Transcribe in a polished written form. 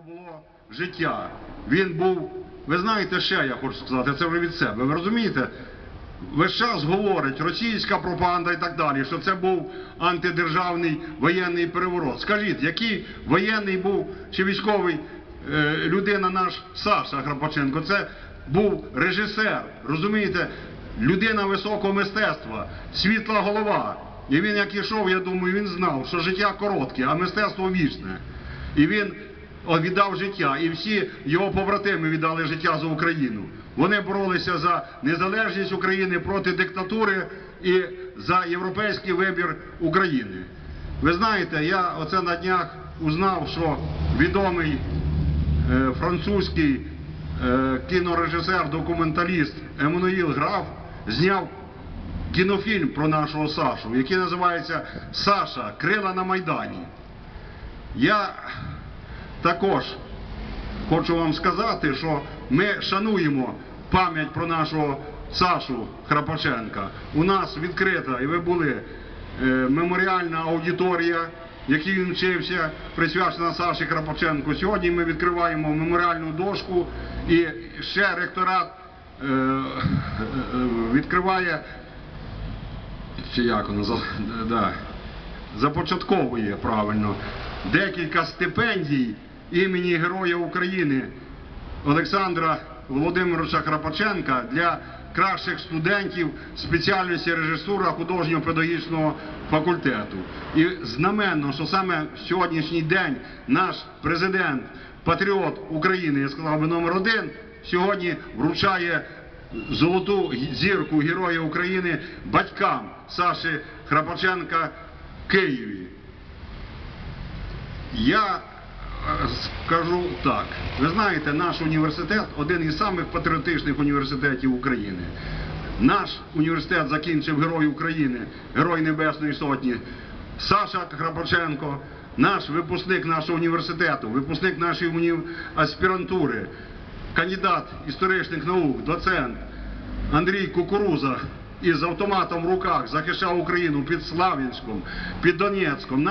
було життя. Він був, ви знаєте, ще я хочу сказати, це вже від себе. Ви розумієте? Весь час говорить російська пропаганда і так далі, що це був антидержавний воєнний переворот. Скажіть, який воєнний був чи військовий людина наш Саша Храпаченко? Це був режисер, розумієте, людина високого мистецтва, світла голова. І він як ішов, я думаю, він знав, що життя коротке, а мистецтво вічне. І він віддав життя, і всі його побратими віддали життя за Україну. Вони боролися за незалежність України проти диктатури і за європейський вибір України. Ви знаєте, я оце на днях узнав, що відомий французький кінорежисер, документаліст Еммануїл Граф зняв кінофільм про нашого Сашу, який називається «Саша. Крила на Майдані». Я також хочу вам сказати, що ми шануємо пам'ять про нашого Сашу Храпаченка. У нас відкрита, і ви були, меморіальна аудиторія, в якій він вчився, присвячена Саші Храпаченку. Сьогодні ми відкриваємо меморіальну дошку, і ще ректорат відкриває, чи як воно, започатковує, правильно, декілька стипендій імені Героя України Олександра Володимировича Храпаченка для кращих студентів спеціальності режисура художньо-педагогічного факультету. І знаменно, що саме в сьогоднішній день наш президент, патріот України, я сказав би номер один, сьогодні вручає золоту зірку Героя України батькам Саші Храпаченка в Києві. Я скажу так, ви знаєте, наш університет один із самих патріотичних університетів України. Наш університет закінчив Герой України, Герой Небесної Сотні Саша Храпаченко, наш випускник нашого університету, випускник нашої аспірантури, кандидат історичних наук, доцент Андрій Кукуруза із автоматом в руках захищав Україну під Слав'янськом, під Донецьком.